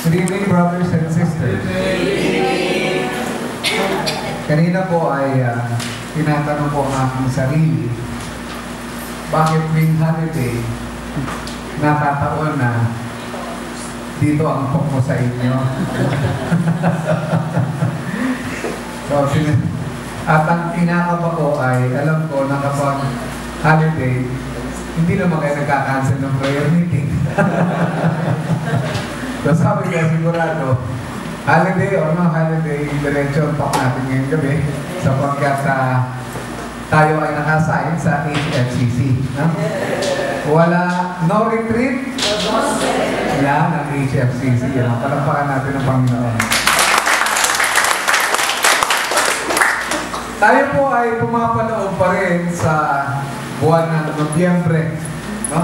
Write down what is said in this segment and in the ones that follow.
Good evening, brothers and sisters. Kanina po ay tinatanong po ang aking sarili, bakit tuwing holiday, nakataon na dito ang pok mo sa inyo? At ang kinakaba ko ay, alam ko na kapag holiday, hindi naman kayo nagka-cancel ng prayer meeting. So sabi ko sigurado, holiday or no holiday, diretso ang talk natin ngayong gabi sapagkat tayo ay nakasign sa HFCC. No? No retreat? Yan ang HFCC. Yan. Palampakan natin ang Panginoon. Tayo po ay pumapaloob pa rin sa buwan ng Nobyembre. No?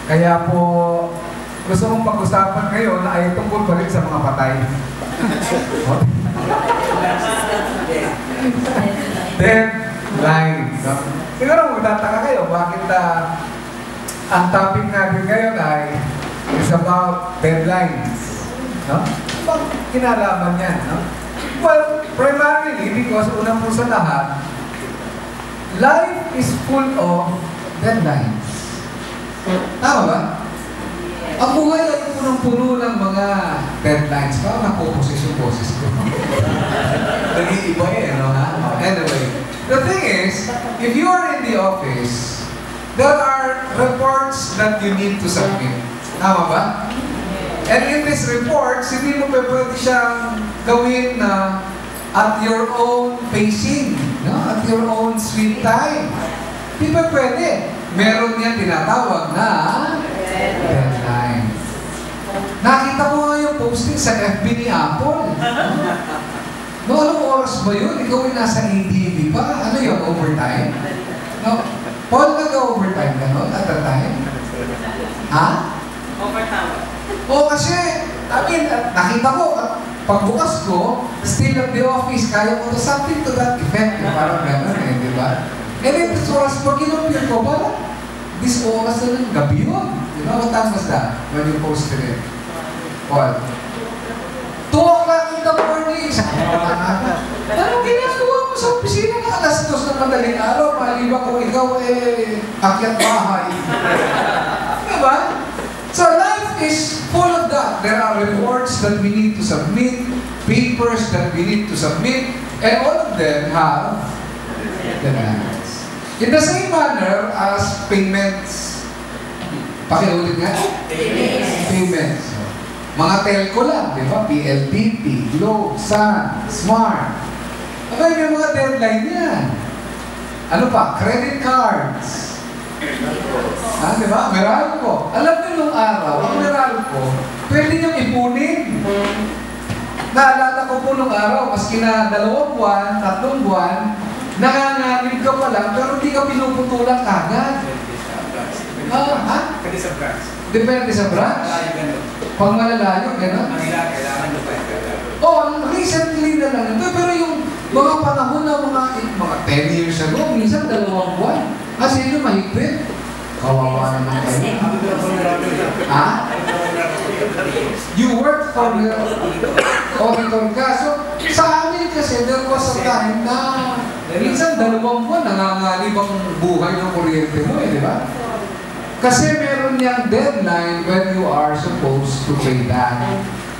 Kaya po, gusto mong pag-usapan ngayon ay tungkol pa rin sa mga patay. Deadlines. No? Siguro magtataka kayo, bakit ang topic natin ngayon ay is about deadlines. No? Bakit kinalaman yan? No? Well, primarily, because unang po sa lahat, life is full of deadlines. Tama ba? Ang buhay ay punong-puno ng mga deadlines. Parang napoposes yung boses ko. Nag-iiba no? Anyway, the thing is, if you are in the office, there are reports that you need to submit. Tama ba? And in these reports, hindi mo pwede siyang gawin na at your own pacing, no? At your own sweet time. Di ba pwede? Meron niya tinatawag na deadline. Nakita ko nga yung posting sa FB ni Apple. No, anong oras ba yun? Ikaw ay nasa ADB pa? Ano yung overtime? No? Paul, nag-overtime ka no? At the time? Ha? Overtime. O kasi, nakita ko, pagbukas ko, still at the office, kaya ko to something to that effect. Parang gano'n di ba? And then, this oras, pag inumpir ko, parang, this oras na ng gabi yun. Di ba? What time was that when you posted it? What? 2 o'clock in the morning. Anong ginagawa mo sa opisina na alas 2 ng madaling araw? Maliba kung ikaw akyat bahay. Diba? So life is full of that. There are reports that we need to submit, papers that we need to submit, and all of them have deadlines. In the same manner as payments. Pakiulit nga? Payments. Mga telco lang, di ba? PLDT, Globe, Sun, Smart. Abay, may mga deadline yan. Ano pa? Credit cards. Di ba? Meralco. Alam niyo nung araw, ang Meralco, pwede niyong ipunin. Naalala ko po nung araw, maski na 2 buwan, 3 buwan, nanganganib ka pa lang, pero hindi ka pinuputulan kagad. Depende sa branch. Depende sa branch? Pag malalayo, gano'n? Kailangan nyo pa recently na lang ito. Pero yung mga panahon na mga 10 years ago, minsan 2 buwan. Kasi yun mahigpit. Kawawa naman kayo. Ha? You work for the auditor ka. So, sa amin kasi, there was a time na minsan 2 buwan, nangangalib ang buhay ng kuryente mo di ba? Kasi meron niyang deadline when you are supposed to pay that.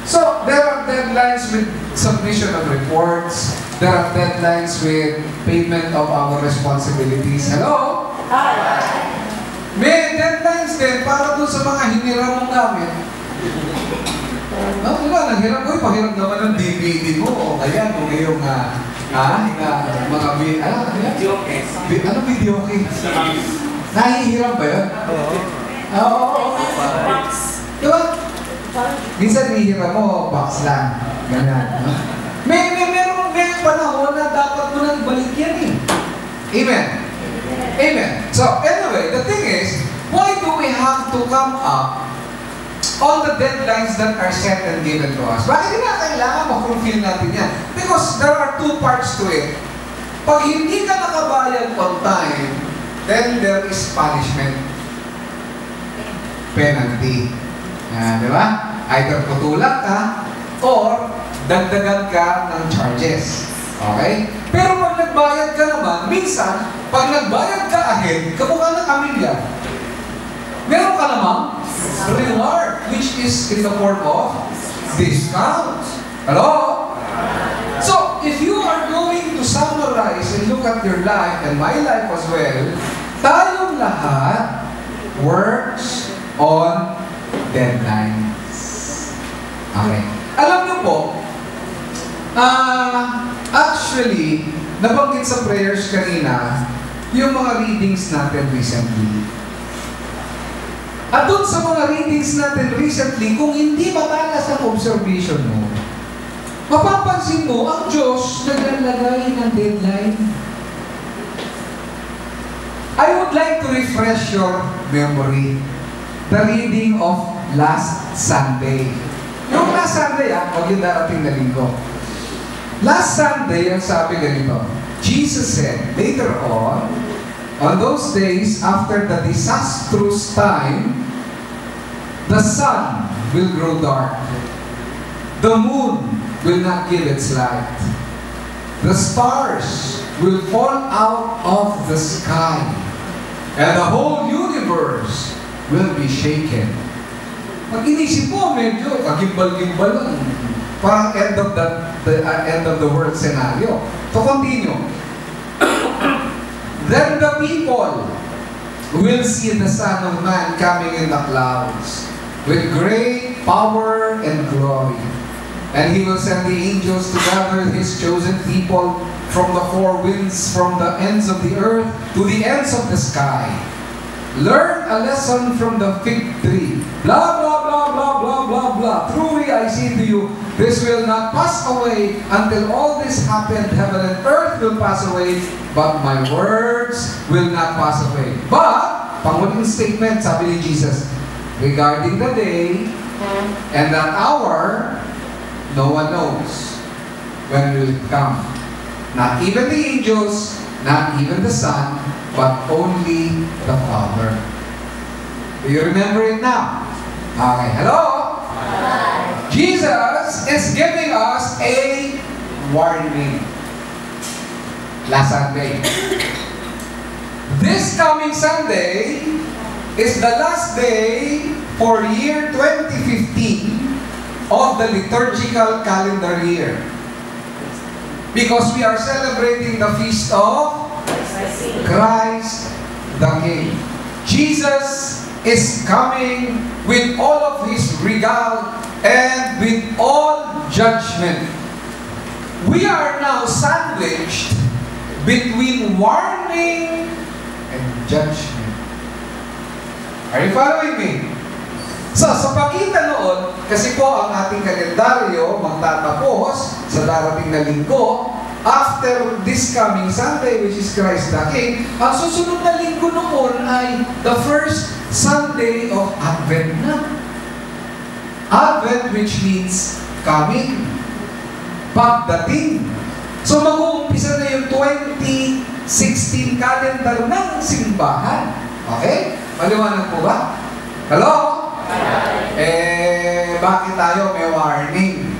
So, there are deadlines with submission of reports. There are deadlines with payment of our responsibilities. Hello? Hi! May deadlines din para doon sa mga hiniram mong gamit. Naghiram ko, pahiram naman ng DVD mo o kaya kung yung mga video case? Nahihiram ba yun? Oo. Diba? Minsan hihiram mo, box lang. Ganyan. May panahon na dapat mo nang ibalik yan Amen. Amen. So, anyway, the thing is, why do we have to come up on the deadlines that are set and given to us? Bakit na kailangan ma-fulfill natin yan? Because there are 2 parts to it. Pag hindi ka nakabayad on time, then there is punishment. Penalty. Di ba? Either putulan ka or dagdagan ka ng charges. Okay? Pero pag nagbayad ka naman, minsan, pag nagbayad ka ahead, kamukha ng kamilya. Meron ka namang reward, which is in the form of discount. Hello? So, if you are going to summarize and look at your life and my life as well, tayong lahat works on deadlines. Okay. Alam niyo po, actually, nabanggit sa prayers kanina, yung mga readings natin recently. At doon sa mga readings natin recently, kung hindi matalas ang observation mo, mapapansin mo, ang Diyos naglalagay ng deadline. I would like to refresh your memory. The reading of last Sunday. Yung last Sunday, huwag yung darating na linggo. Last Sunday, ang sabi ganito, Jesus said, later on those days, after the disastrous time, the sun will grow dark. The moon will not give its light. The stars will fall out of the sky. And the whole universe will be shaken. Pag inisip mo, medyo kagimbal-gimbal lang. Parang end of the world scenario. To continue. Then the people will see the Son of Man coming in the clouds with great power and glory. And He will send the angels to gather His chosen people from the four winds, from the ends of the earth to the ends of the sky. Learn a lesson from the fig tree. Blah, blah, blah, blah, blah, blah, blah. Truly I say to you, this will not pass away until all this happened. Heaven and earth will pass away, but my words will not pass away. But, panguling statement, sabi ni Jesus, regarding the day and that hour, no one knows when will it come. Not even the angels, not even the Son, but only the Father. Do you remember it now? Okay, hello? Hi. Jesus is giving us a warning. Last Sunday. This coming Sunday is the last day for year 2015 of the liturgical calendar year. Because we are celebrating the feast of Christ the King. Jesus is coming with all of His regal and with all judgment. We are now sandwiched between warning and judgment. Are you following me? So, sa pagitan noon, kasi po ang ating kalendaryo magtatapos sa darating na linggo, after this coming Sunday, which is Christ the King, ang susunod na linggo noon ay the first Sunday of Advent na. Advent, which means coming, pagdating. So, mag-uumpisa na yung 2016 calendar ng simbahan. Okay? Maliwanag po ba? Hello? Bakit tayo may warning?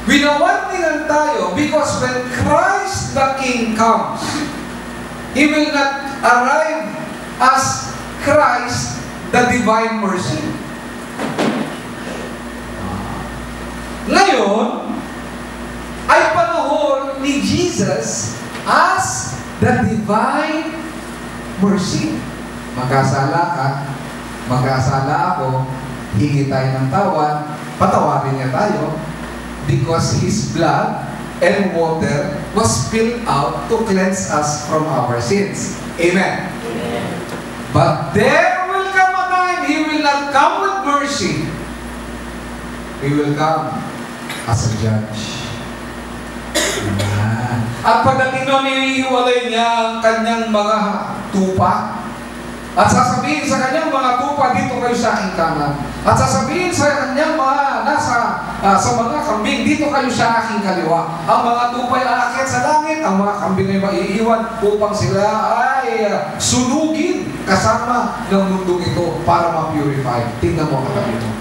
Winawarningan tayo because when Christ the King comes, He will not arrive as Christ the Divine Mercy. Ngayon, ay panahon ni Jesus as the Divine Mercy. Magkasala ka, magkasala ako, hingi tayo ng tawad, patawarin niya tayo, because His blood and water was spilled out to cleanse us from our sins. Amen? Amen. But there will come a time He will not come with mercy. He will come as a judge. At pagdating nun, iiwalay niya ang kanyang mga tupa. At sasabihin sa kanyang mga tupa, dito kayo sa aking kanan. At sasabihin sa kanyang mga sa mga kambing, dito kayo sa aking kaliwa. Ang mga tupa ay aakyat sa langit, ang mga kambing ay maiiwan upang sila ay sunugin kasama ng mundong ito para ma-purify. Tingnan mo katabi mo.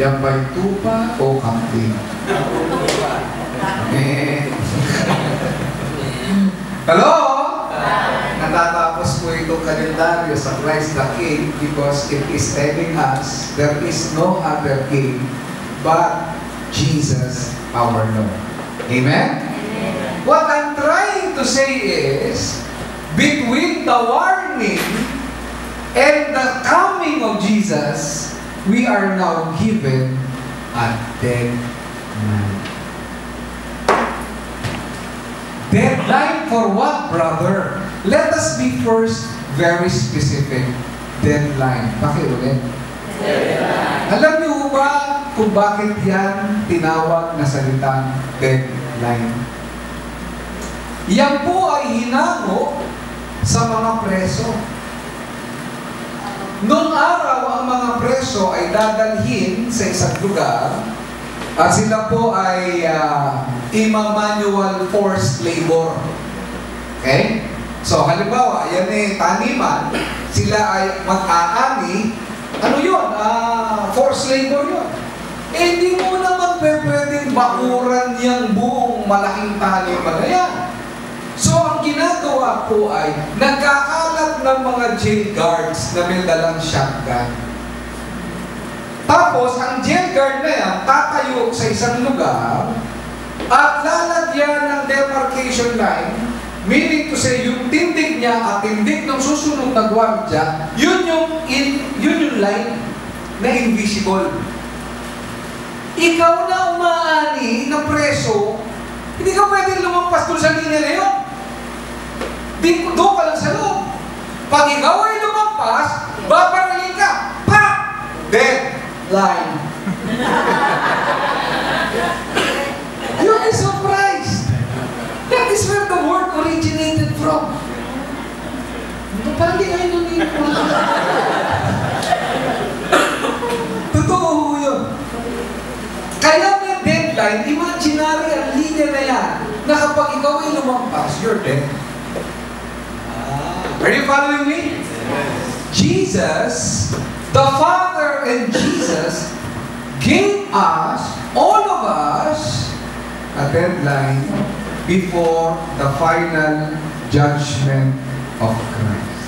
Yan ba'y tupa o camping? Hello? Natatapos po itong kalendaryo sa Christ the King because it is telling us there is no other King but Jesus our Lord. Amen? What I'm trying to say is, between the warning and the coming of Jesus, we are now given a deadline. Deadline for what, brother? Let us be first very specific. Deadline. Pakiulit. Deadline. Alam niyo ba kung bakit yan tinawag na salitang deadline? Yan po ay hinango sa mga preso. Noong araw, ang mga preso ay dadalhin sa isang lugar at sila po ay manual forced labor. Okay? So, halimbawa, yan taniman, sila ay mag-aani, ano yun? Forced labor yun. Hindi mo naman pwedeng bakuran yung buong malaking taniman na yan. So, ang ginagawa po ay nagkakalat ng mga jail guards na may dalang shotgun. Tapos, ang jail guard na yan, tatayo sa isang lugar at lalagyan ng demarcation line, meaning to say, yung tindig niya at tindig ng susunod na gwardya, yun yung line na invisible. Ikaw na umaani na preso, hindi ka pwedeng lumampas doon sa linya na yun. Doon ka lang sa loob. Pag ikaw ay lumampas, babarangin ka. Pa! Dead! Line. You'll be surprised. That is where the word originated from. Parang di kayo nunino. Totoo yun. Kaya may deadline, imaginary ang linya na yan, na kapag ikaw ay lumampas, you're dead. Are you following me? Jesus, the Father and Jesus gave us, all of us, a deadline before the final judgment of Christ.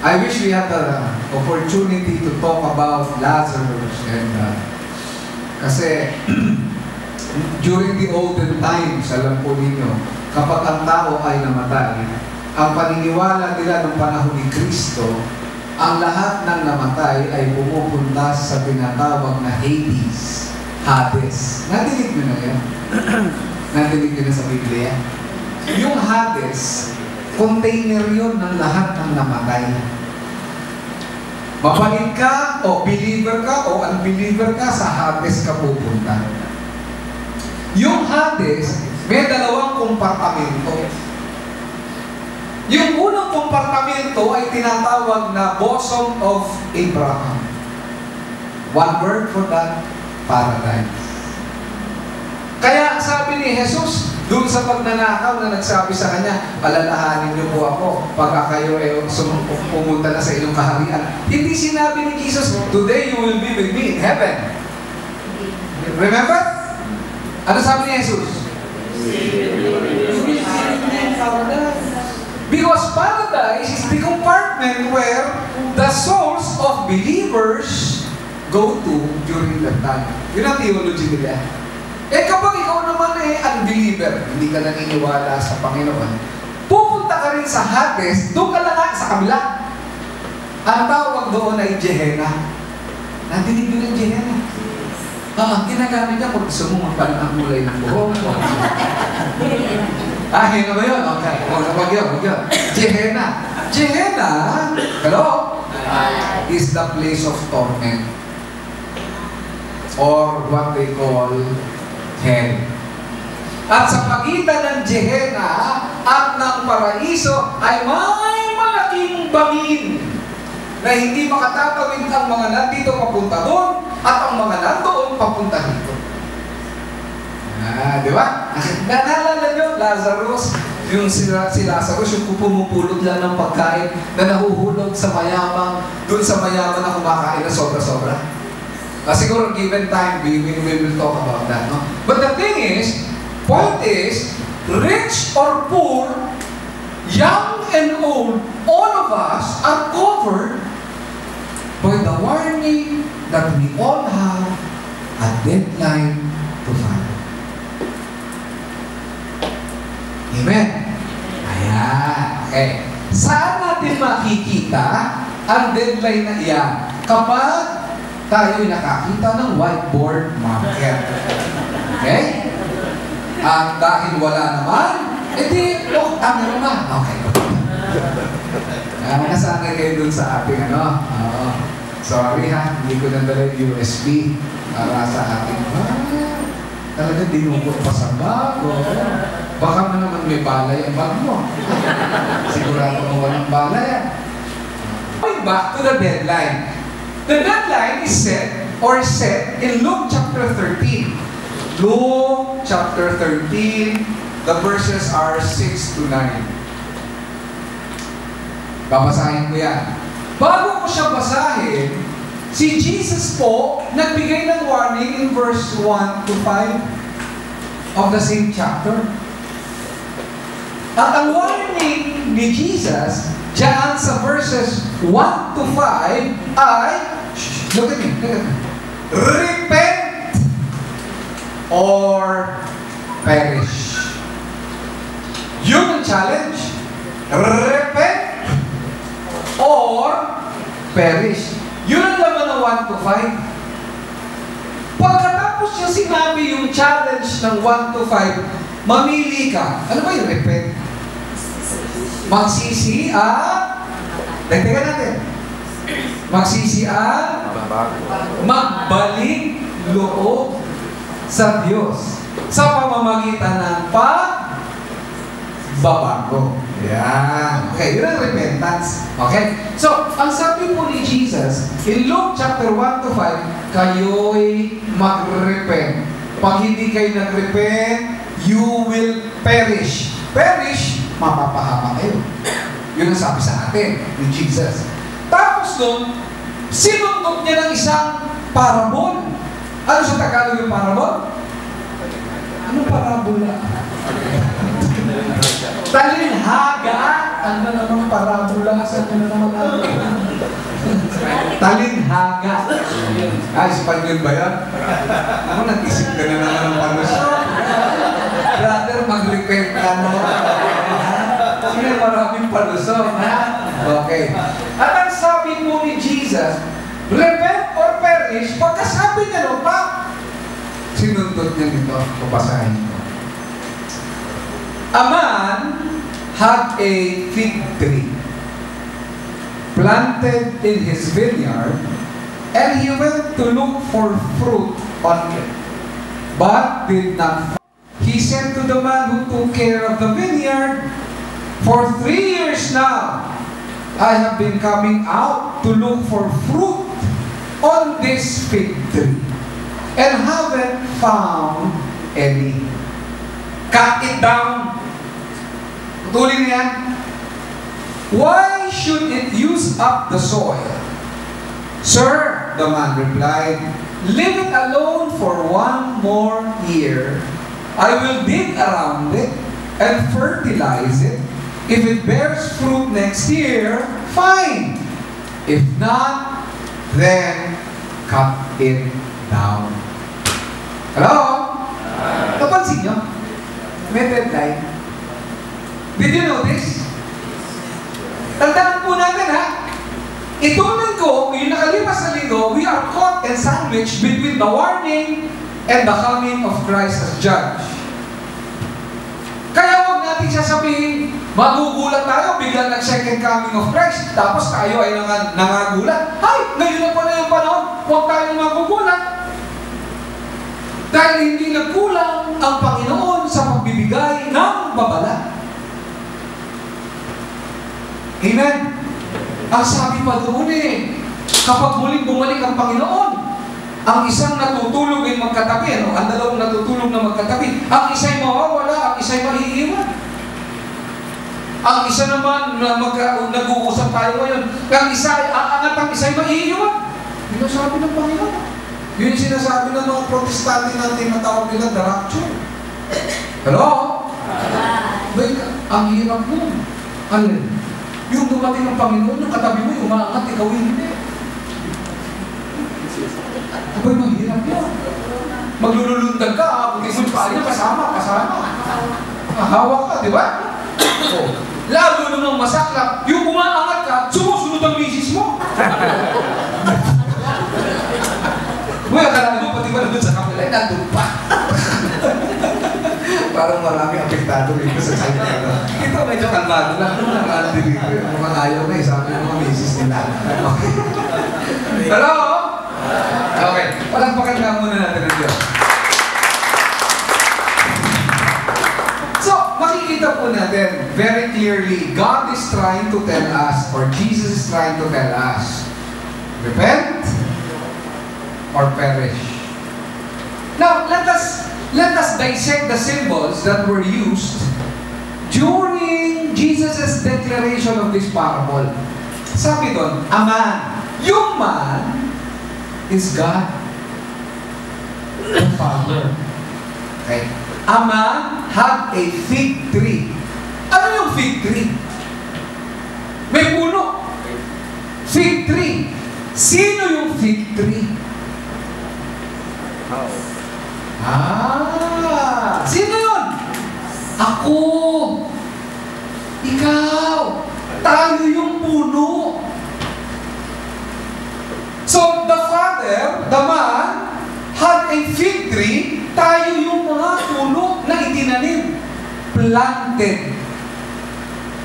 I wish we had the opportunity to talk about Lazarus and kasi during the olden times, alam po ninyo, kapag ang tao ay namatay, ang paniniwala nila ng panahon ni Kristo, ang lahat ng namatay ay pumupunta sa tinatawag na Hades. Hades. Nadinig nyo na yan? Nadinig nyo na sa Biblia? Yung Hades, container yun ng lahat ng namatay. Mapangit ka, o believer ka, o unbeliever ka, sa Hades ka pupunta. Yung Hades, may dalawang kompartamento. Yung unang kompartamento ay tinatawag na bosom of Abraham. One word for that, paradise. Kaya sabi ni Jesus, doon sa pagnanakaw na nagsabi sa kanya, alalahanin niyo po ako pagka kayo pumunta na sa inyong kaharian. Hindi sinabi ni Jesus, today you will be with me in heaven. Remember? Ano sabi ni Jesus? Because paradise is the compartment where the souls of believers go to during that time. Yun ang theology nila. Kapag ikaw naman unbeliever, hindi ka naniniwala sa Panginoon, pupunta ka rin sa Hades, doon ka lang sa kabila. Ang tawag doon ay Gehenna. Nadinig nyo ng Gehenna? Ginagamit niya kung gusto mo magpalit ang kulay ng buhok. Hina ba yun? Okay. Wag yun. Gehenna. Gehenna, hello? Is the place of torment. Or what they call hell. At sa pagitan ng Gehenna at ng Paraiso ay may malaking bangin na hindi makatatawid ang mga nandito papunta doon at ang mga nandoon papunta dito. Di ba? Naalala nyo, Lazarus, yung si Lazarus, yung pumupulot lang ng pagkain na nahuhulog sa mayamang, doon sa mayaman na kumakain na sobra-sobra. Siguro given time, we will talk about that. No? But the thing is, point is, rich or poor, young and old, all of us are covered by the warning that we all have a deadline to follow. Amen? Ayan. Okay. Saan natin makikita ang deadline na iyan? Kapag tayo'y nakakita ng whiteboard marker. Okay? At dahil wala naman, edi, ano naman? Okay. Nasanay kayo dun sa ating sorry ha, hindi ko nandala yung USB para sa ating, talaga dinukot pa sa bag. Baka man naman may balay ang bag mo. Sigurado mo walang balay. Going back to the deadline. The deadline is set in Luke chapter 13. Luke chapter 13, the verses are 6 to 9. Babasahin ko yan. Bago ko siya basahin, si Jesus po nagbigay ng warning in verse 1 to 5 of the same chapter. At ang warning ni Jesus diyan sa verses 1 to 5 ay, look at me. Repent or perish. Yun ang challenge. Repent or perish. Yun ang laman ng 1 to 5. Pagkatapos niya sinabi yung challenge ng 1 to 5, mamili ka. Ano ba yung repent? Magsisi at dagdagan natin. Magsisi at magbalik loob sa Diyos sa pamamagitan ng pagbabago. Yan. Okay, yun ang repentance. Okay? So, ang sabi po ni Jesus, in Luke chapter 1 to 5, kayo'y mag-repent. Pag hindi kayo nag-repent, you will perish. Perish, mapapahama kayo. Yun ang sabi sa atin ni Jesus. Tapos doon, sinundot niya ng isang parabol. Ano sa Tagalog yung parabol? Anong parabola? Talinhaga. Ano naman parabola? Saan na naman ano? Talinhaga. Espanyol ba yan? Ako nag-isip ka na naman ng palusot. Brother, mag-repent ka mo. Kasi maraming palusot. Okay. At ang sabi po ni Jesus, repent or perish, pagkasabi niya no, sinundot niya nito, papasahin ko. A man had a fig tree planted in his vineyard, and he went to look for fruit on it, but did not find. He said to the man who took care of the vineyard, "For 3 years now, I have been coming out to look for fruit on this fig tree, and haven't found any." Cut it down. Putulin niya. Why should it use up the soil? Sir, the man replied, leave it alone for 1 more year. I will dig around it and fertilize it. If it bears fruit next year, fine. If not, then cut it down. Hello? Napansin nyo? May deadline. Did you notice? Tandaan po natin ha, itong linggo, yung nakalipas na linggo, we are caught and sandwiched between the warning and the coming of Christ as judge. Kaya huwag natin sasabihin, magugulat tayo, biglang nag-second coming of Christ, tapos tayo ay nangagulat. Ay, ngayon na pala yung panahon, huwag tayong magugulat. Dahil hindi nagkulang ang Panginoon sa pagbibigay ng babala. Amen? Ang sabi pa doon kapag muling bumalik ang Panginoon, ang isang natutulog ay magkatabi, ang dalawang natutulog na magkatabi, ang isa'y mawawala, ang isa'y maiiwan. Ang isa naman, nag-uusap tayo ngayon, ang isa ay aangat, ang isa'y maiiwan. Yun ang sabi ng Panginoon. Yun yung sinasabi ng mga protestante natin na tawag nila the rapture. Hello? Bay, ang hirap mo. Alin? Yung dumating ng Panginoon, yung katabi mo, yung umaangat, ikaw hindi. Abay, mahirap yun. Maglululundag ka, buti mo pa niya, kasama. Hawak ka, di ba? Oh. Lalo namang masaklap, yung umaangat ka, sumusunod ang misis mo. Uy, akala mo, pati ba nandun sa kapila, nandun pa. Parang marami apektado dito sa side na. Ito medyo kalmado lang. Nakakandi dito. Mukhang ayaw na eh. Sabi ng mga misis nila. Hello? Okay. Palagpakan nga muna natin ang Diyos. So, makikita po natin very clearly, God is trying to tell us, or Jesus is trying to tell us, repent or perish. Now, let us dissect the symbols that were used during Jesus' declaration of this parable. Sabi doon, a man. Yung man is God, the Father. Okay. A man had a fig tree. Ano yung fig tree? May puno. Fig tree. Sino yung fig tree? Sino yun? Ako. Ikaw. Tayo yung puno. So, the Father, the man, had a fig tree. Tayo yung mga puno na itinanim. Planted.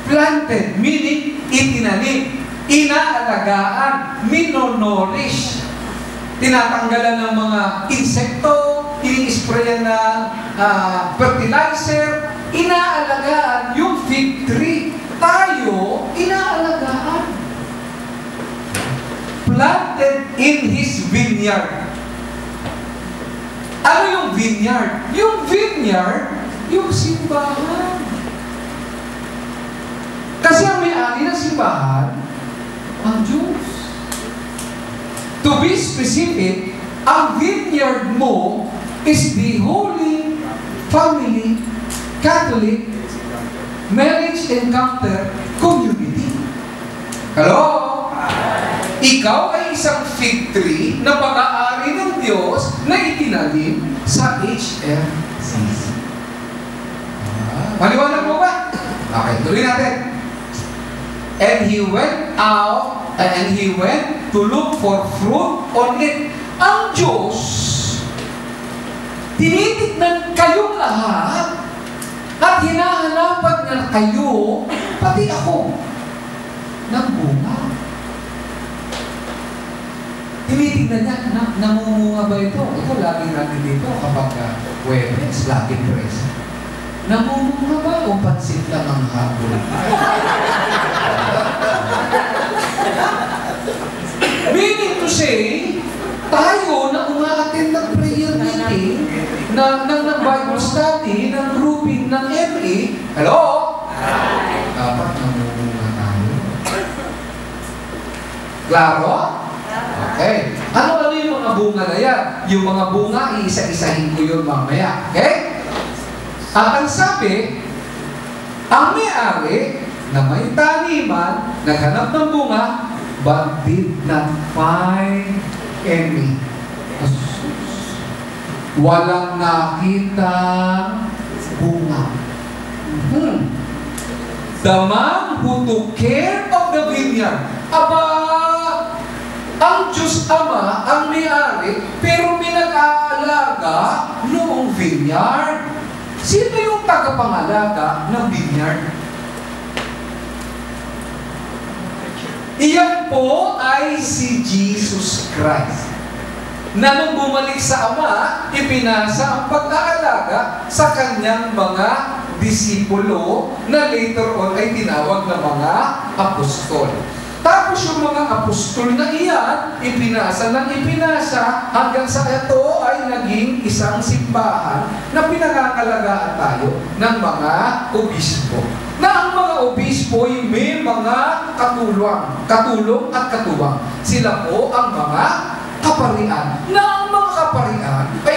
Planted, meaning itinanim. Inaalagaan. Minonorish. Tinatanggalan ng mga insekto, ini-sprayan ng fertilizer, inaalagaan yung fig tree. Tayo, inaalagaan. Planted in His vineyard. Ano yung vineyard? Yung vineyard, yung simbahan. Kasi ang may-ari ng simbahan, ang Diyos. To be specific, ang vineyard mo is the Holy Family Catholic Marriage Encounter Community. Hello? Ikaw ay isang fig tree na pag-aari ng Diyos na itinanim sa HRCC. Maliwanag mo ba? Okay, tuloy natin. And he went out, and he went to look for fruit on it. Ang Diyos, tinitignan kayong lahat at hinahanapan niya kayo, pati ako, ng bunga. Tinitignan niya, namumunga ba ito? Ito, lagi natin dito kapag Webes, lagi press. Namumunga ba o pansit lang ang hapon? Meaning to say, tayo na umaattend ng prayer meeting, ng Bible study, ng grouping, ng MA, hello? Dapat namumunga tayo. Klaro? Okay. Ano yung mga bunga na yan? Yung mga bunga, iisa-isahin ko yun mamaya. Okay? At ang sabi, ang may-ari na may taniman, naghanap ng bunga, but did not find any. Walang nakita bunga. The man who took care of the vineyard. Aba, ang Diyos Ama, ang may-ari, pero may nag-aalaga noong vineyard. Sino yung tagapangalaga ng vineyard? Iyan po ay si Jesus Christ. Na nung bumalik sa Ama, ipinasa ang pag-aalaga sa kanyang mga disipulo na later on ay tinawag na mga apostol. Tapos yung mga apostol na iyan, ipinasa ng ipinasa hanggang sa ito ay naging isang simbahan na pinangangalagaan tayo ng mga obispo. Na ang mga obispo ay may mga katulong at katuwang. Sila po ang mga kaparian. Na ang mga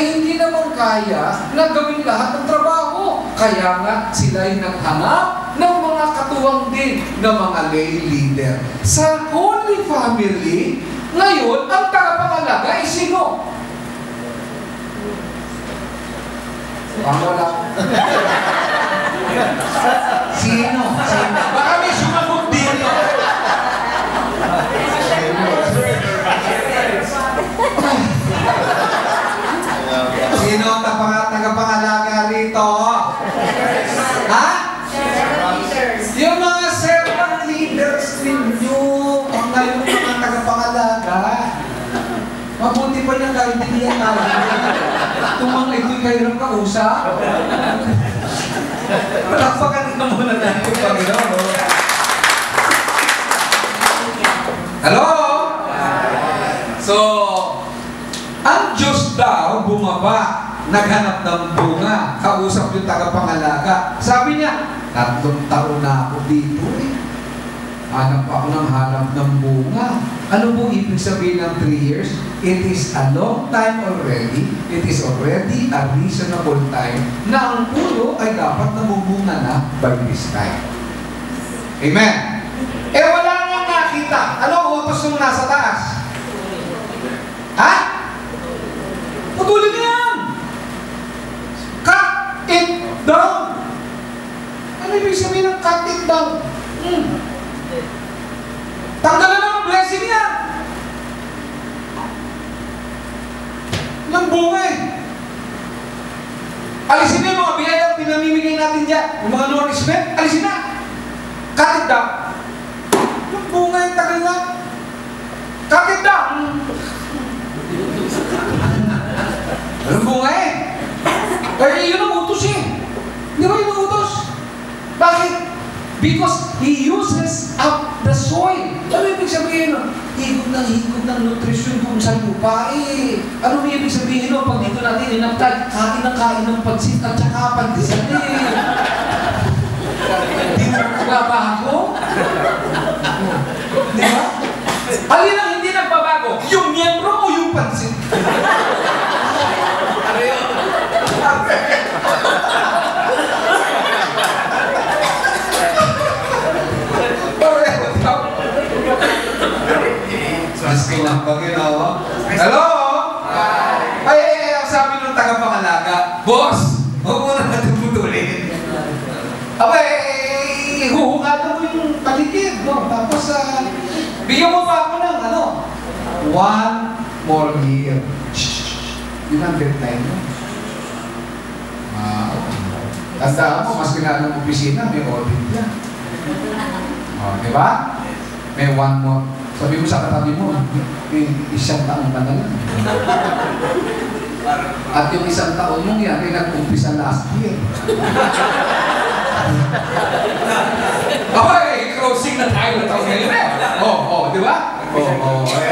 hindi naman kaya na gawin lahat ng trabaho. Kaya nga sila'y naghanap ng mga katuwang din ng mga lay leader. Sa Holy Family, ngayon, ang tagapangalaga ay sino? Wala. Sino? Baka may sumagot dito. Sino ang tagapangalaga rito? Ha? Yung mga servant leaders ninyo, ang ngayon mga tagapangalaga. Mabuti pa niya kahit hindi yan itong mga ito'y kayo ng kausap. Palakpakan na muna natin, Panginoon. Hello? So, ang Diyos daw bumaba, naghanap ng bunga, kausap yung tagapangalaga. Sabi niya, 3 taon na ako dito eh. Hanap ako ng bunga. Ano po ibig sabihin ng 3 years? It is a long time already. It is already a reasonable time na ang puno ay dapat namumunga na by this time. Amen? Eh wala nga nakita. Ano ang utos nung nasa taas? Ha? Putulin na yan! Cut it down! Ano ibig sabihin ng cut it down? Tanggalan na ang blessing niya. Ng bunga eh. Alisin na yung mga biyaya pinamimigay natin dyan. Yung mga nourishment, alisin na. Cut it down. Ng bunga yung tagal na. Cut it down. Anong bunga eh? Kaya yun ang utos eh. Di ba yung utos? Bakit? Because He uses up the soil. Ano ibig sabihin? Higop ng nutrisyon kung sa lupa eh. Ano ibig sabihin no? Pag dito natin inaptay, kain ng pansit at saka pantisan eh. Hindi mo nagbabago? Di ba? Alin ang hindi nagbabago? Yung miyembro o yung pansit? Maski lang ba ginawa? Hello? Ay, sabi ng tagapangalaga, Boss, huwag mo na natin putulin. Abay, huhukatan mo yung paligid, no? Tapos, bigyan mo pa ako ng, 1 more year. Yun ang deadline mo. Tandaan mo, mas kinala ng opisina, may audit yan. Di ba? May 1 more. Sabi mo sa katabi mo, may 1 taon ka na lang. At yung 1 taon mong yan, ay nag-umpisa last year. Okay, closing na tayo na taon ngayon eh. Di ba?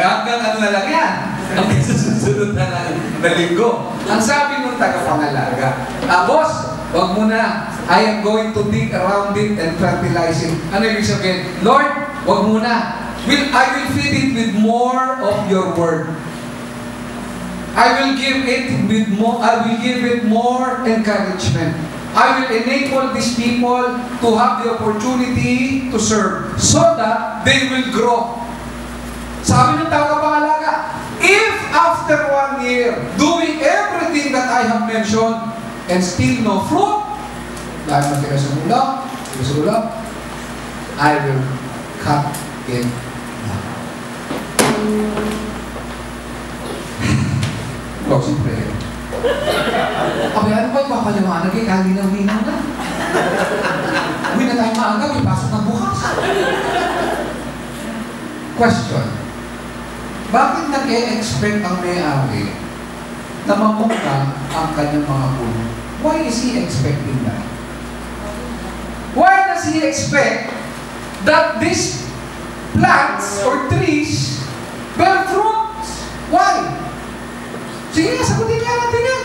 Hanggang ano na lang yan. Hanggang sa susunod na linggo. Ang sabi ng tagapangalaga, Boss, wag mo na. I am going to dig around it and fertilize it. Ano ibig sabihin? Lord, wag mo na. I will feed it with more of your word. I will give it more encouragement. I will enable these people to have the opportunity to serve so that they will grow. Sabi ng tagapangalaga, if after 1 year doing everything that I have mentioned and still no fruit, dahil matira sa ulo, I will cut it. Closing prayer. Abi, ano ba yung papaliwanag eh? Kalinaw-linaw na. Uwi na tayo maaga, may pasok na bukas. Question. Bakit nag-e-expect ang may-ari na mamunga ang kanyang mga puno? Why is he expecting that? Why does he expect that these plants or trees bear fruits? Why? Sige, sagutin nga natin yan.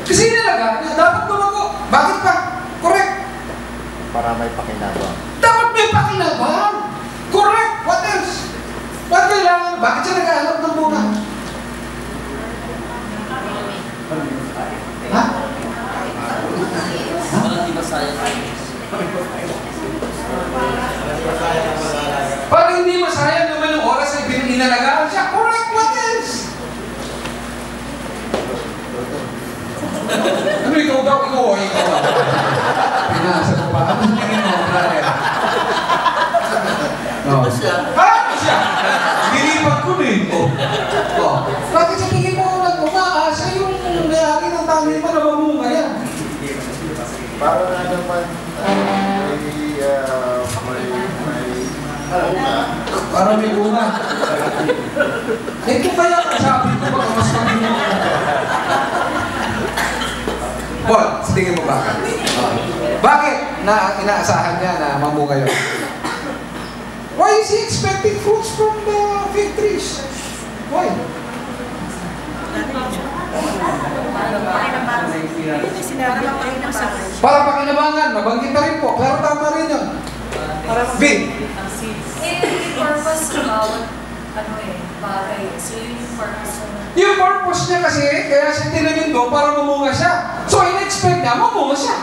Kasi nilaga, dapat lumago. Bakit pa? Correct. Para may pakinabang. Dapat may pakinabang. Correct. What else? What kailangan? Bakit siya naghahanap ng bunga? Ha? Para hindi masayang naman yung oras ay inalagaan siya. Correct, what else? Ano ikaw daw? Ikaw o ikaw daw? Pinasa mo pa. Ano tingin mo, brother? Ano siya? Nilipat ko din. Bakit sa tingin mo umaasa yung nangyari ng tangin mo na mamunga yan? Para na naman Para may bunga. Eh kung kaya sabi ko baka mas maging Paul, sa tingin mo bakit? Bakit na inaasahan niya na mamunga yun? Why is he expecting fruits from the fig trees? Why? Para pakinabangan, nabanggit na rin po. Pero tama rin yun. Vin. Yung purpose bagay. So yung purpose Yung purpose niya kasi, kaya siya tinanim doon para mamunga siya. So in-expect niya, mamunga siya.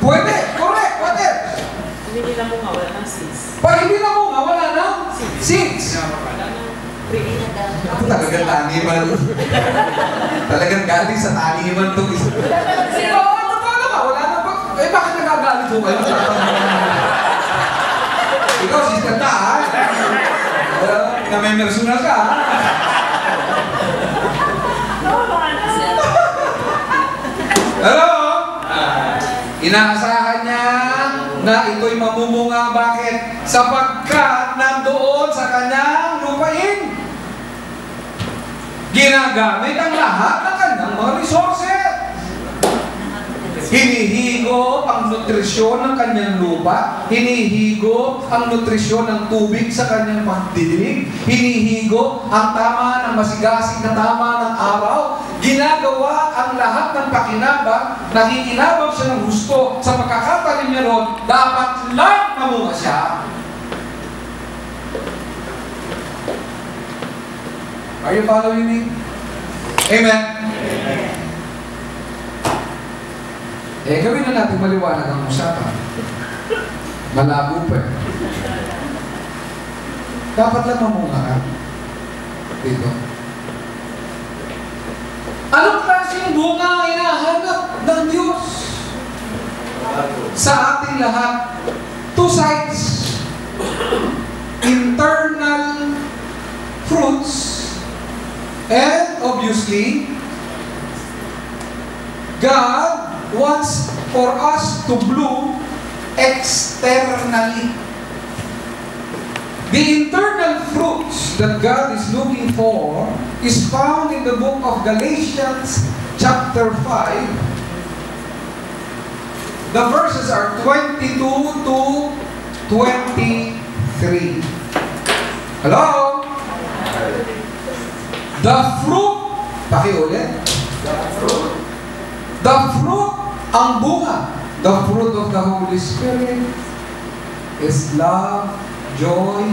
Pwede, correct, what else? Hindi na munga, wala ng seeds. Pag hindi namunga, wala nang seeds. Talagang taniman. Talagang galing sa taniman itong isa. Oo, totoo naman. Wala na ba? Eh, bakit nagagalit mo kayo? Ikaw, sister ka, ha? Na may personal ka, ha? Hello? Inaasahan niya na ito'y mamumunga. Bakit? Sapagkat nandoon sa kanyang lupain. Ginagamit ang lahat ng kanyang mga resources. Hinihigop ang nutrisyon ng kanyang lupa. Hinihigop ang nutrisyon ng tubig sa kanyang pagdidilig. Hinihigop ang tama ng masigasig na tama ng araw. Ginagawa ang lahat ng pakinabang. Nakikinabang siya ng gusto. Sa pagkakatanim niya ron, dapat lang mamunga siya. Are you following me? Amen? Eh, gawin na natin maliwanag ang usapan. Malabo pa eh. Dapat lang mamunga ka. Dito. Anong klaseng bunga ang hinahanap ng Diyos? Sa ating lahat, two sides. Internal fruits and obviously, God wants for us to bloom externally. The internal fruits that God is looking for is found in the book of Galatians chapter 5. The verses are 22 to 23. Hello? The fruit, pakiulit. The fruit, ang bunga, the fruit of the Holy Spirit is love, joy,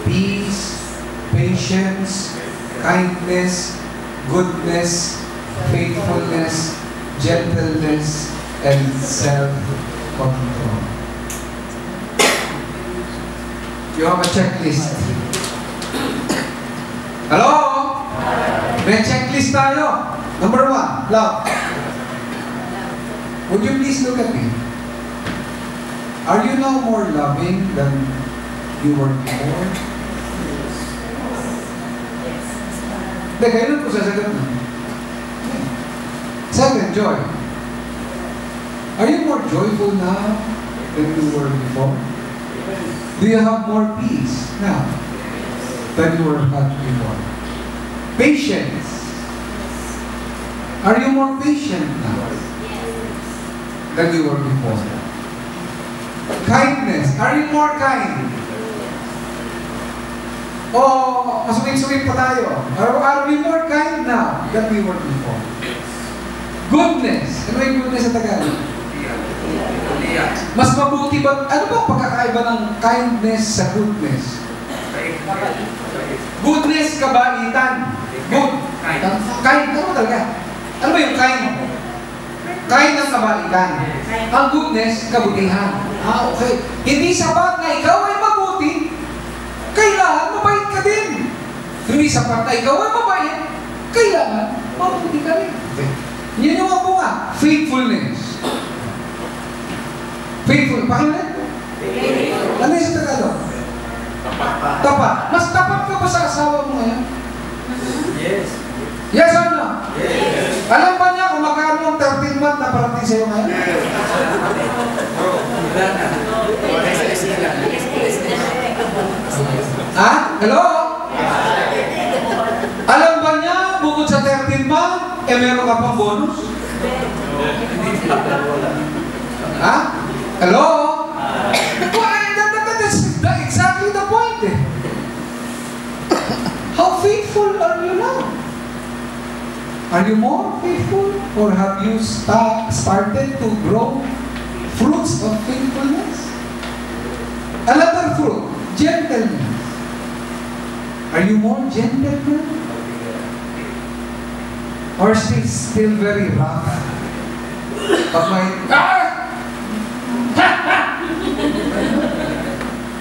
peace, patience, kindness, goodness, faithfulness, gentleness, and self-control. You have a checklist. Hello? May checklist tayo. Number 1, love. Would you please look at me? Are you now more loving than you were before? Hindi, kayo lang po sasagot na. Second, joy. Are you more joyful now than you were before? Do you have more peace now than you were had before? Patience. Are you more patient now than you were before? Kindness. Are you more kind? Oh, masungit-sungit pa tayo. Are we more kind now than we were before? Goodness. Ano yung goodness sa Tagalog? Mas mabuti ba? Ano ba pagkakaiba ng kindness sa goodness? Goodness kabaitan. Good. Kind. Ano talaga? Ano ba yung kind? Kind ng kabaitan. Ang goodness, kabutihan. Okay. Hindi sapat na ikaw ay mabuti, kailangan mabait ka din. Hindi sapat na ikaw ay mabait, kailangan mabuti ka rin. Yan yung ako nga, faithfulness. Faithful. Pakiulit? Ano yung sa Tagalog? Tapat. Mas tapat ka ba sa asawa mo ngayon? Yes. Yes or no? Yes. Alam ba niya kung magkano ang 13 month na parating sa'yo ngayon? Ha? Hello? Alam ba niya, bukod sa 13 month, meron ka pang bonus? Ha? Hello? That's exactly the point eh. How faithful are you now? Are you more faithful? Or have you started to grow fruits of faithfulness? Another fruit, gentleness. Are you more gentle? Or still very rough? Pag may,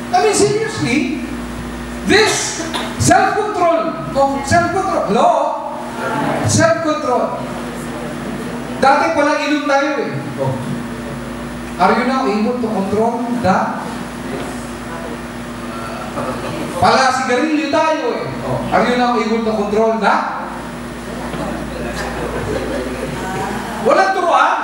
I mean, seriously, this self-control, hello? Self-control. Dati pala inom tayo eh. Are you now able to control that? Pala sigarilyo tayo eh. Are you now able to control that? Walang turuan.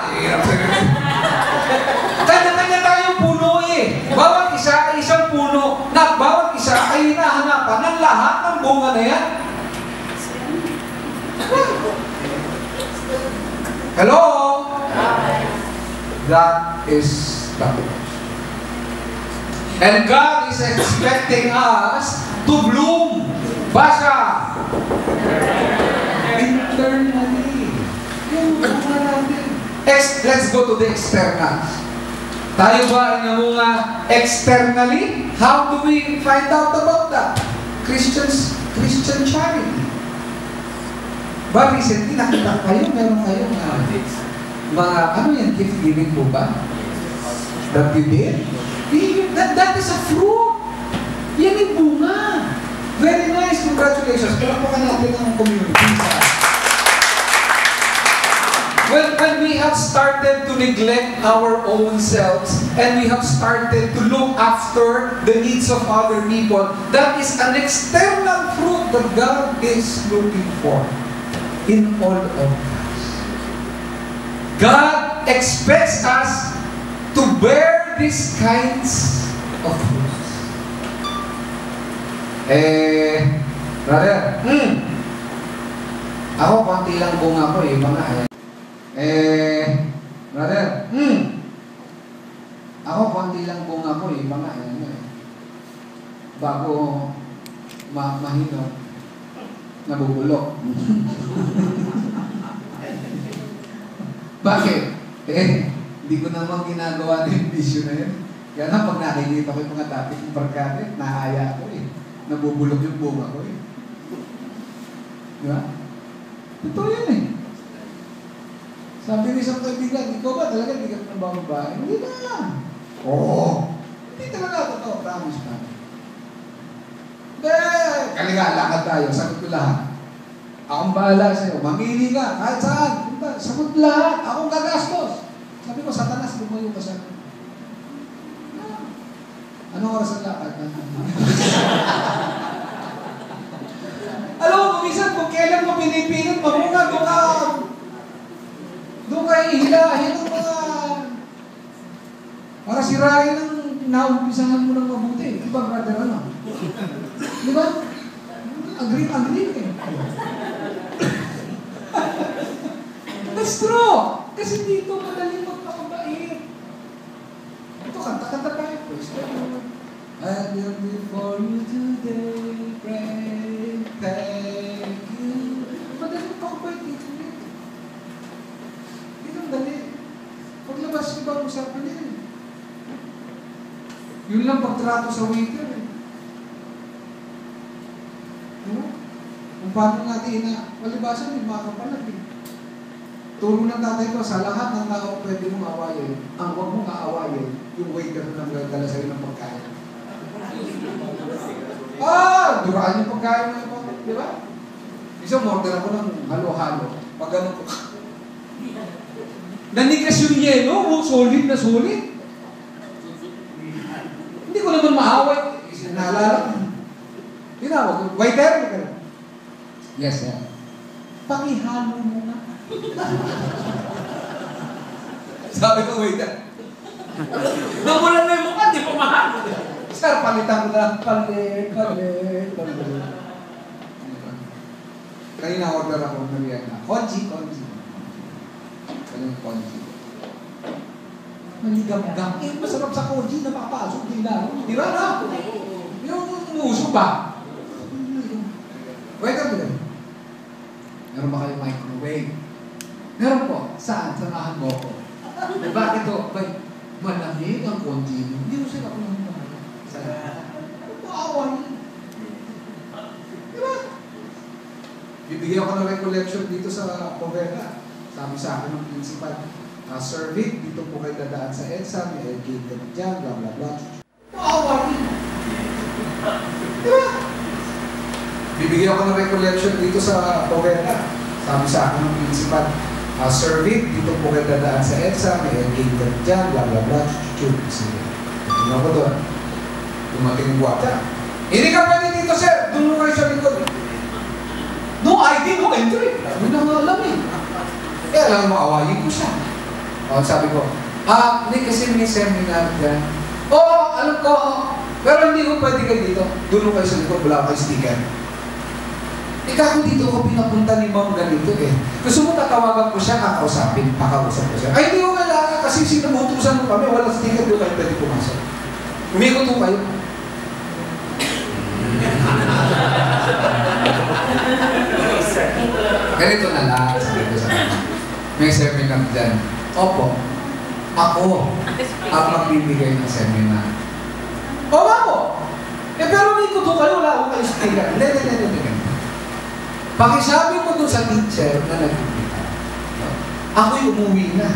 Kanya-kanya tayong puno eh. Bawat isa ay isang puno na bawat isa ay hinahanapan ng lahat ng bunga na yan. Hello? That is God. And God is expecting us to bloom. Basa! Internally. Let's go to the externals. Tayo ba ay namunga externally? How do we find out about that? Christian charity. Ba, recently nakita kayo, meron kayong mga, ano yan, gift giving po ba? That you did? That is a fruit. Yan yung bunga. Very nice, congratulations. Pero pa natin ang community. When we have started to neglect our own selves and we have started to look after the needs of other people, that is an external fruit that God is looking for in all of us. God expects us to bear these kinds of fruits. Brother, ako konti lang bunga ko eh, mga brother, ako konti lang bunga ko eh, mga bago mahino, nabubulok. Bakit? Hindi ko naman ginagawa na yung vision na yun. Kaya nga pag nakikita ko yung mga topic ng barkada, nahaya ako eh. Nabubulok yung bunga ko eh. Diba? Ito yun eh. Sabi ni isang kaibigan, ikaw ba talaga hindi ka nabababae? Hindi na. Oo. Hindi talaga totoo. Promise pa. Kaligala ka tayo. Sagot ko lahat. Akong bahala sa'yo. Mamili ka. Kahit saan. Sagot lahat. Akong gagastos. Sabi ko, Satanas, lumayo ka sa akin. Anong oras ang lakad? Alam mo, minsan kung kailan mo pinipilit, mamunga, doon ka ihilahin ng mga para sirain ang naumpisahan mo ng mabuti. Diba, brother, ano? Diba? Agree eh. That's true. Kasi dito madaling magpakabait. Ito, kanta tayo. I will before you today, pray, thank you. Madaling magpakabait dito. Dito ang dali. Paglabas ko ba ang usapan niya? Yun lang pagtrato sa waiter. Diba? Kung paano natin malibasan, yung mga kapalag. Turo ng tatay ko, sa lahat ng tao pwede mong awayin, ang huwag mong aawayin, yung waiter na nagdala sa'yo ng pagkain. Duraan yung pagkain mo ito. Di ba? Isang order ako ng halo-halo. Pag ganun ko, nanigas yung yelo, solid na solid. Hindi ko naman maaway. Naalala ko. Tinawag ko, waiter, yes, sir. Pakihalo mo na. Sabi ko, waiter. Namulan na yung mukha, di pa mahalo. Sir, palitan ko na. Palit. Kanina order ako ng merienda. Konji. Kanina konji. Maligam-gam. Masarap sa konji, napapasok din na. Di ba na? Yung umuso ba? Wait a minute. Meron ba kayong microwave? Meron po. Saan? Samahan mo ko. Bakit ito? Malamig ang konji. Hindi mo sila kung ano. Maawa niya. Diba? Bibigyan ko ng recollection dito sa Povera. Sabi sa akin ng principal, Sir Vic, dito po kayo dadaan sa EDSA, may educated dyan, blah blah blah. Maawa niya. Diba? Bibigyan ko ng recollection dito sa Povera. Sabi sa akin ng principal, Sir Vic, dito po kayo dadaan sa EDSA, may educated dyan, blah blah blah. Sige. Tingnan ko doon. Dumating yung buwata. Hindi ka pwede dito, sir. Doon mo kayo sa likod. No ID, no entry. Hindi na nga alam eh. Alam mo, awayin ko siya. Sabi ko, hindi kasi may seminar dyan. Oo, alam ko. Pero hindi ko pwede kayo dito. Doon mo kayo sa likod, wala kayo sticker. Ikaw dito ko pinapunta ni ma'am ganito eh. Gusto mo tatawagan ko siya, kakausapin, pakausap ko siya. Ay, hindi ko kailangan kasi sinamutusan mo kami, walang sticker, doon kayo pwede pumasok. Umikot mo kayo. Ganito na lang, sabi ko sa kanya. May seminar dyan. Opo, ako ang magbibigay ng seminar. Oo ako. Pero umikot mo kayo, wala akong kayo sticker. Hindi. Pakisabi mo dun sa teacher na nagpipita. Ako'y umuwi na.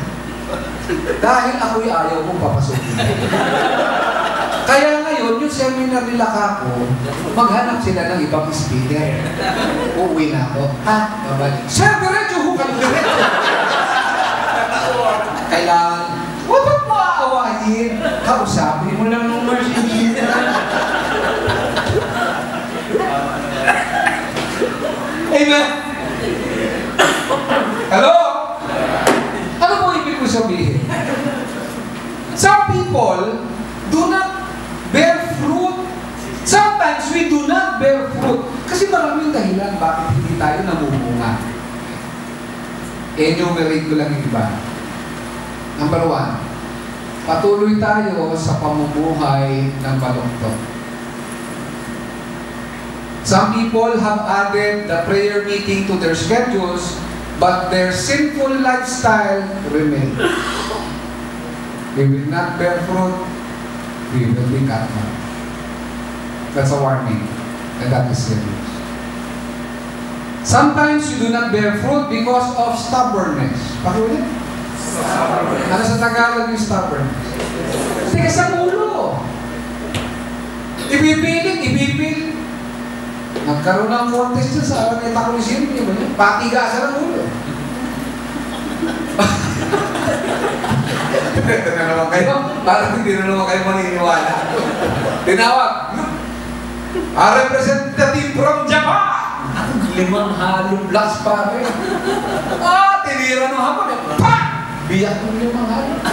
Dahil ako'y ayaw kong papasukin. Kaya ngayon, yung seminar nila kako, maghanap sila ng ibang speaker. Uuwi na ako. Babalik. Sir, diretso ho kayo, diretso. Kailangan, huwag mo aawahin. Kausapin mo lang ng nurse engineer. Amen? Hello? Ano po ibig ko sabihin? Some people do not bear fruit. Sometimes we do not bear fruit. Kasi maraming dahilan bakit hindi tayo namumunga. Enumerate ko lang yung iba. Number 1, patuloy tayo sa pamumuhay ng baloktot. Some people have added the prayer meeting to their schedules, but their sinful lifestyle remains. They will not bear fruit. We will be cut off. That's a warning, and that is serious. Sometimes you do not bear fruit because of stubbornness. Pakiulit? Ano sa Tagalog yung stubbornness? Tigas ang ulo. Ibipilit. Nagkaroon ng contest dyan sa Araneta Coliseum, di ba niya? Patigasan ang ulo. Ito na naman kayo. Parang hindi na naman kayo maniniwala. Tinawag. Representative from Japan. 5 halong blocks pa rin. Tinira ng hapon. Biyak ng 5 halong.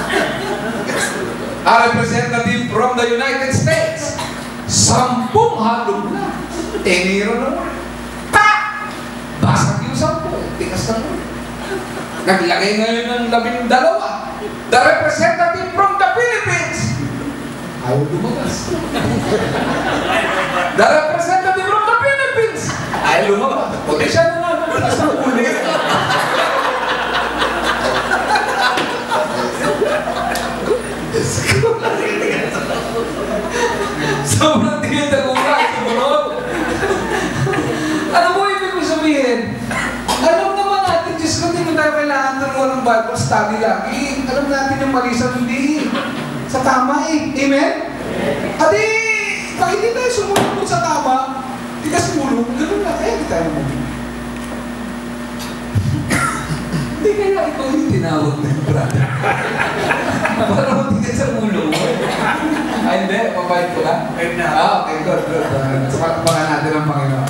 Representative from the United States. 10 halong blocks. Tinira naman. Basag yung 10. Tikas na naman. Naglagay ngayon ng 12. The representative from the Philippines. Ayaw lumagas. The representative from the Philippines. Ayaw lumagas. Puti siya na nga. Putas na ulit. Sobrang tingin na kumain. Sumunod. Ano mo ibig ng Bible study lagi. Alam natin yung mali sa hindi. Sa tama eh. Amen? Adi, pag hindi tayo sumunod sa tama, tigas ulo, gano'n na, kaya hindi tayo naman. Hindi kaya ikaw yung tinawag ng brother. Para matigas sa ulo. Ay, hindi, mabait ko lang. Okay, good. So, pakpakan natin ang Panginoon.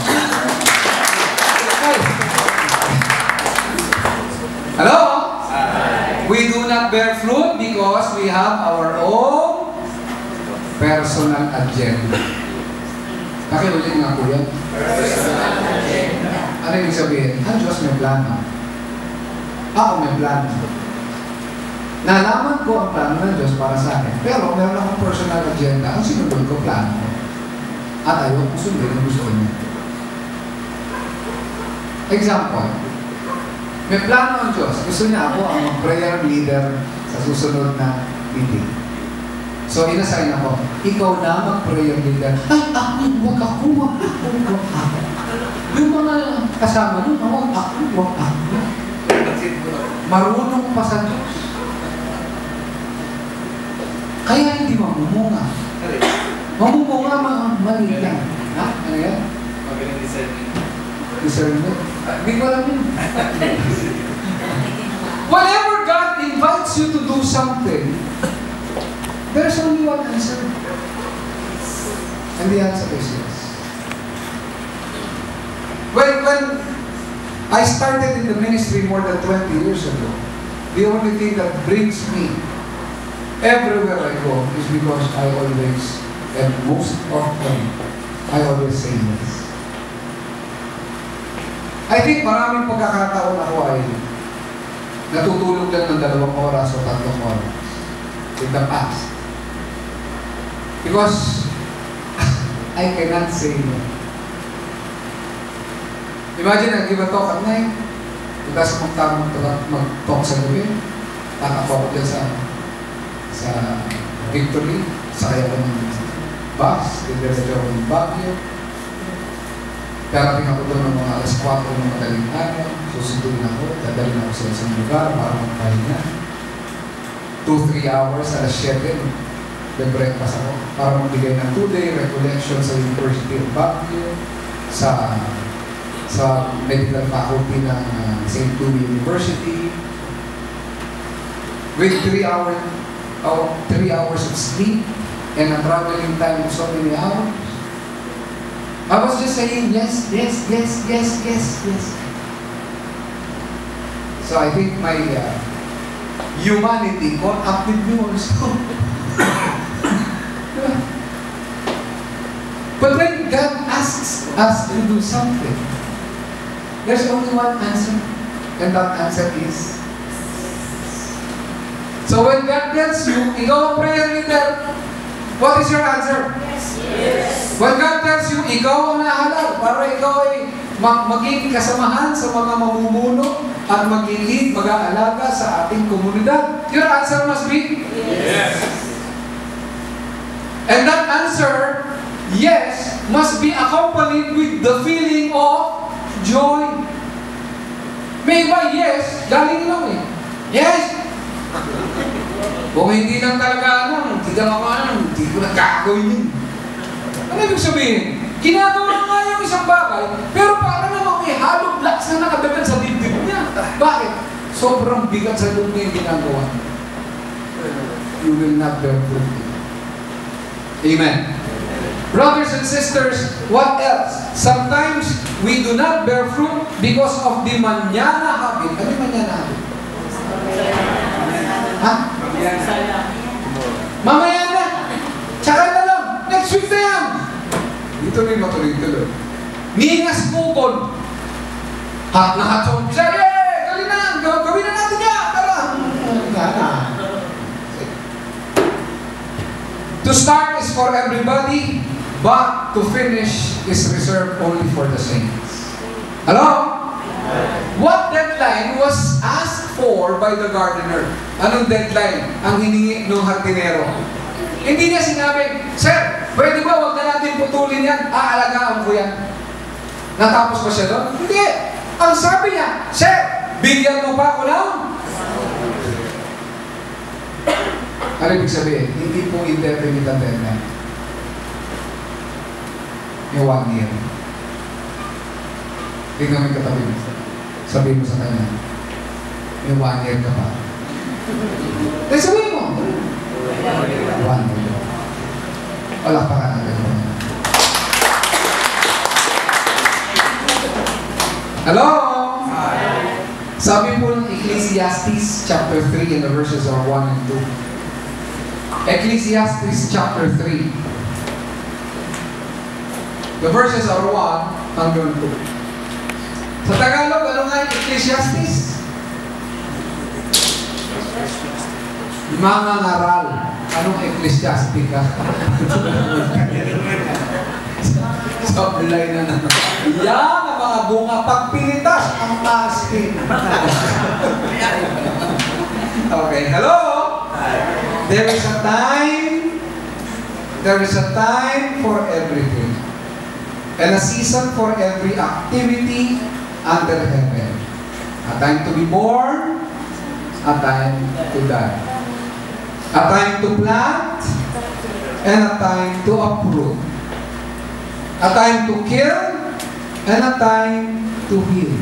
Hello? We do not bear fruit because we have our own personal agenda. Pakiulit nga po yan. Ano yung sabihin? Ang Diyos may plano. Ako may plano. Nalaman ko ang plano ng Diyos para sa akin. Pero meron akong personal agenda. Ang sinunod ko plano ko. At ayaw kong sundin ang gusto niya. Example. May plano ang Diyos. Gusto niya ako ang prayer leader sa susunod na meeting. So, inassign ako. Ikaw na mag-prayer leader. Ay, wag ako. Yung mga kasama nun, wag ako. Marunong pa sa Diyos. Kaya hindi mamumunga. Mamumunga, mali lang. Ha? Ano yan? Magaling Discernment. Hindi ko alam yun. Whenever God invites you to do something, there's only one answer. And the answer is yes. When I started in the ministry more than 20 years ago, the only thing that brings me everywhere I go is because I always, and most often, I always say yes. I think maraming pagkakataon ako ay natutulog lang ng 2 oras o 3 oras in the past. Because I cannot say no. Imagine, nag-give a talk at night. Tapos mag-talk sa gabi. Takap ako dyan sa Victory. Sakay ako ng bus. Didiretso ako ng Baguio. Darating ako doon ng mga alas 4 ng madaling araw. Susunduin ako. Dadalhin ako sa isang lugar para magpahinga. 2-3 hours, alas 7. Nag-breakfast ako para magbigay ng 2-day recollection sa University of Baguio, sa medical faculty ng St. Louis University, with 3 hours of sleep and a traveling time of so many hours. I was just saying yes. So I think my humanity caught up with me also. But when God asks us to do something, there's only one answer, and that answer is. So when God tells you, ikaw ang prayer leader, what is your answer? Yes. When God tells you, ikaw ang nahalal para ikaw ay maging kasamahan sa mga mamumuno at mag-lead, mag-aalaga sa ating komunidad, your answer must be? Yes. And that answer, yes, must be accompanied with the feeling of joy. May iba, yes, galing lang eh. Yes! Kung hindi lang talaga hindi ko nagkakawin yun. Ano ibig sabihin? Ginagawa nga yung isang bagay, pero para namang may hollow blocks na nakadagan sa dibdib niya. Bakit? Sobrang bigat sa loob niya yung ginagawa. You will not bear fruit. Amen. Brothers and sisters, what else? Sometimes we do not bear fruit because of the manana habit. Ano yung manana habit? Ha? Mamaya na. Tsaka na lang. Next week na yan. Dito rin matuloy-tuloy. Ningas bukod. Hat na hat sa umpisa. Gawin na. Gawin na natin yan. Tara. To start is for everybody, but to finish is reserved only for the saints. Hello? What deadline was asked for by the gardener? Anong deadline ang hiningi ng hardinero? Hindi niya sinabi, Sir, pwede ba huwag na natin putulin yan? Aalagaan ko yan. Natapos ba siya doon? Hindi. Ang sabi niya, Sir, bigyan mo pa ako ng Ano ibig sabihin? Hindi po indefinite attendance. May 1 year. Tingnan mo yung katabi mo. Sabihin mo sa kanya, may 1 year ka pa. Eh, sabihin mo. 1 year. Wala pa ka natin. Hello? Sabi po ng Ecclesiastes chapter 3 and the verses are 1 and 2. Ecclesiastes chapter 3. The verses are 1 hanggang 2. Sa Tagalog, ano nga yung Ecclesiastes? Mga ngaral. Anong Ecclesiastes ka? Sablay na naman. Yan ang mga bunga. Pag pinitas, ang maasin. Okay, hello? There is a time. There is a time for everything. And a season for every activity under heaven. A time to be born. A time to die. A time to plant. And a time to uproot. A time to kill and a time to heal.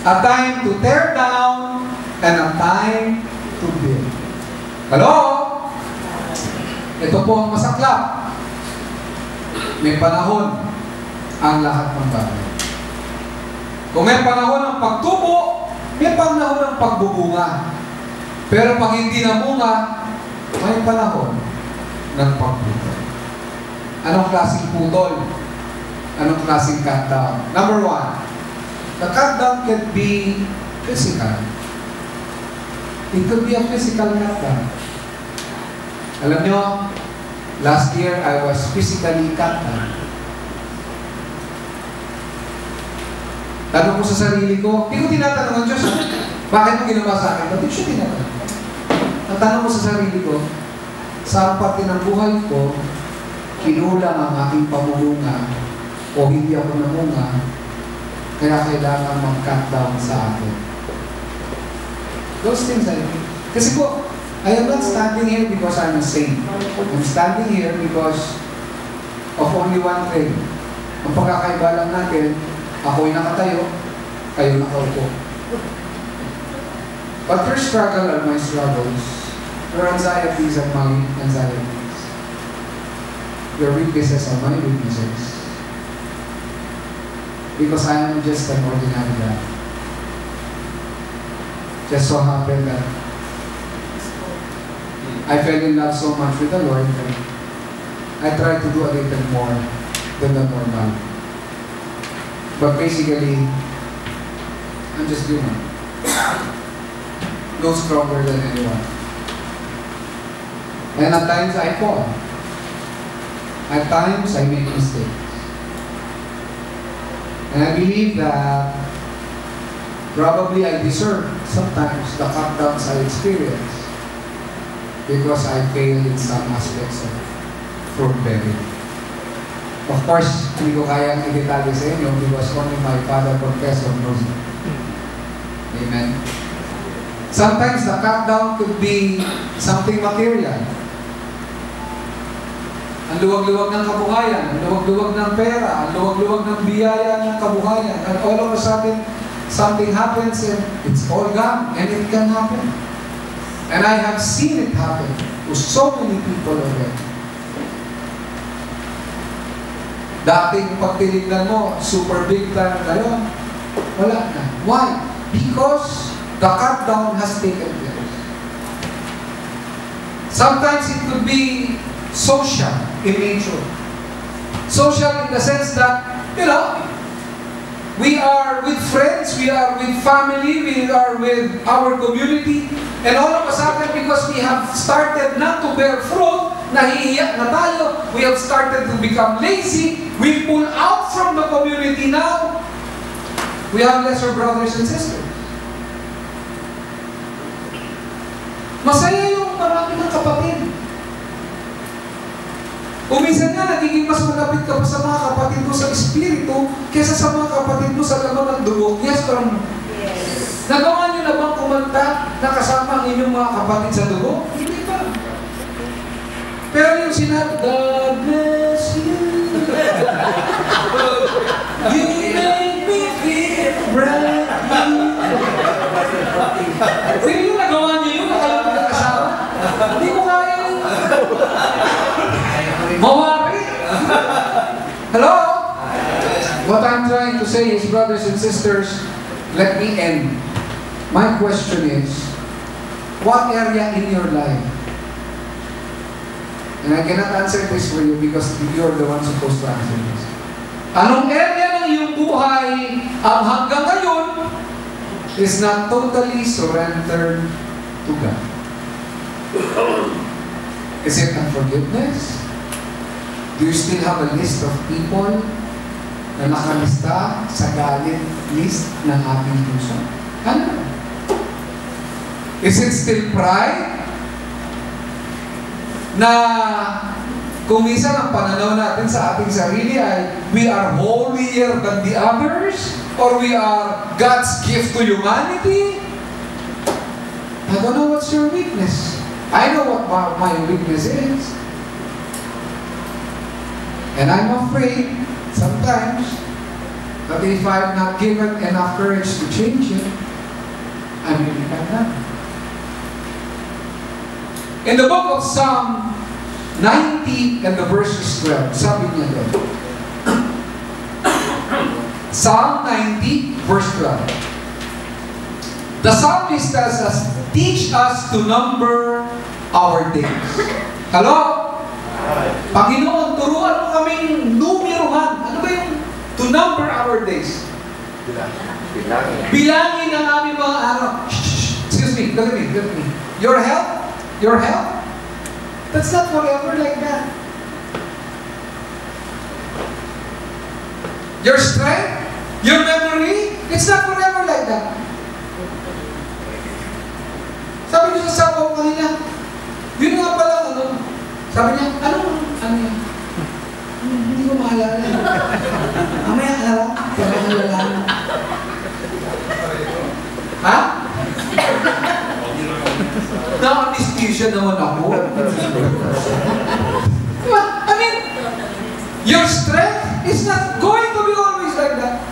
A time to tear down and a time to build. Hello? Ito po ang masaklap. May panahon ang lahat ng bagay. Kung may panahon ng pagtubo, may panahon ng pagbubunga. Pero pag hindi namunga, may panahon ng pagbubunga. Anong klaseng putol? Anong klaseng cut down? Number 1, the cut down can be physical. It could be a physical cut down. Alam nyo, last year I was physically cut down. Tanong ko sa sarili ko, hindi ko tinatanong ang Diyos, bakit mo ginawa sa akin? Bakit siya tinatanong? Ang tanong ko sa sarili ko, sa parte ng buhay ko, kinulang ang aking pamulungan o hindi ako namunga, kaya kailangan mag-cut down sa akin. Those things I think. Kasi po, I am not standing here because I'm a saint. I'm standing here because of only one thing. Ang pagkakaiba lang natin, ako'y nakatayo, kayo nakaupo. But your struggle are my struggles. Your anxieties are my anxieties. Your weaknesses are my weaknesses. Because I am just an ordinary guy. Just so happened that I fell in love so much with the Lord that I tried to do a little more than the normal. But basically, I'm just human. No stronger than anyone. And at times I fall. At times, I make mistakes. And I believe that probably I deserve sometimes the cut downs I experience because I failed in some aspects of fruit bearing. Of course, hindi ko kayang i-detalye sa inyo because only my father confessor knows it. Amen. Sometimes the cut down could be something material. Ang luwag-luwag ng kabuhayan, ang luwag-luwag ng pera, ang luwag-luwag ng biyaya ng kabuhayan. And all of a sudden, something happens and it's all gone. And it can happen. And I have seen it happen to so many people already. Dating pagtinignan mo, super big time ngayon, wala na. Why? Because the cut down has taken place. Sometimes it could be social in nature. Social in the sense that, we are with friends, we are with family, we are with our community, and all of a sudden, because we have started not to bear fruit, nahihiya na tayo, we have started to become lazy, we pull out from the community now, we have lesser brothers and sisters. Masaya yung marami ng kapatid. Uminsan nga, nagiging mas malapit ka pa sa mga kapatid mo sa espiritu kaysa sa mga kapatid mo sa laman ng dugo. Yes or no? Yes. Nagawa niyo na bang kumanta na kasama ang inyong mga kapatid sa dugo? Hindi ba? Pero yung sinabi, God bless you. You make me feel bright. Sige yung nagawa niyo yun, nakalapit ng asawa. Hindi ko kaya yun. Mawari. Hello? What I'm trying to say is, brothers and sisters, let me end. My question is, what area in your life, and I cannot answer this for you because you're the one supposed to answer this. Anong area ng iyong buhay ang hanggang ngayon is not totally surrendered to God? Is it unforgiveness? Do you still have a list of people na nakalista sa galit list ng ating puso? Ano? Is it still pride? Na kung minsan ang pananaw natin sa ating sarili ay we are holier than the others, or we are God's gift to humanity. I don't know what's your weakness. I know what my weakness is. And I'm afraid sometimes that if I'm not given enough courage to change it, I'm really bad. In the book of Psalm 90 and the verses 12, sabi niya doon. Psalm 90, verse 12. The psalmist tells us, teach us to number our days. Hello? Panginoon, turuan mo kaming numerohan. Ano ba yung to number our days? Bilangin ang aming mga araw. Excuse me, look at me. Your health? That's not forever like that. Your strength? Your memory? It's not forever like that. Sabi niyo sa sabaw kanina, yun nga pala, sabi niya, ano yan? Hindi ko maalala. Mamaya harap, kaya nalala. Ha? Na-anesthesia naman ako. I mean, your strength is not going to be always like that.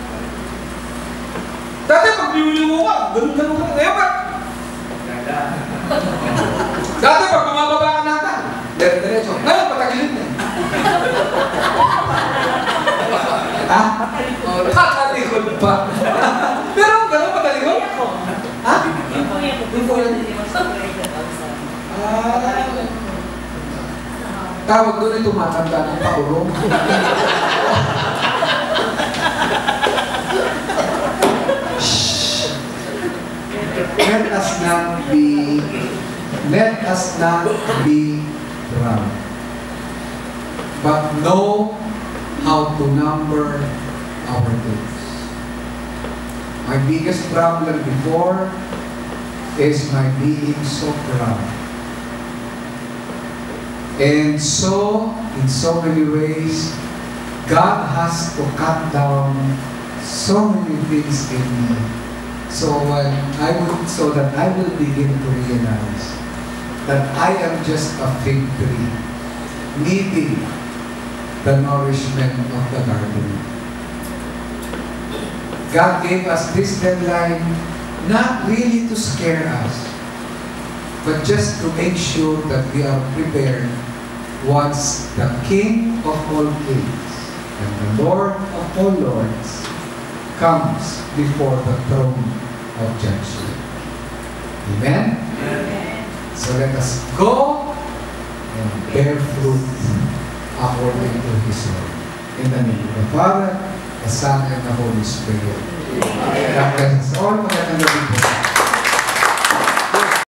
Dati pag liwiliw ka, ganun ka. Ngayon ba? Dati pag bumababa ka nata, diretso. Ngayon, patagilid na. Ha? Tatalikod pa. Pero ganun patalikod? Ha? Tawag doon ay tumatanda ng pakulong. Let us not be proud, but know how to number our days. My biggest problem before is my being so proud. And so, in so many ways, God has to cut down so many things in me. So that I will begin to realize that I am just a fig tree, needing the nourishment of the garden. God gave us this deadline not really to scare us, but just to make sure that we are prepared once the King of all kings and the Lord of all lords comes before the throne of judgment. Amen? Amen. So let us go and bear fruit according to His word. In the name of the Father, the Son, and the Holy Spirit. God bless us all. Magandang gabi po.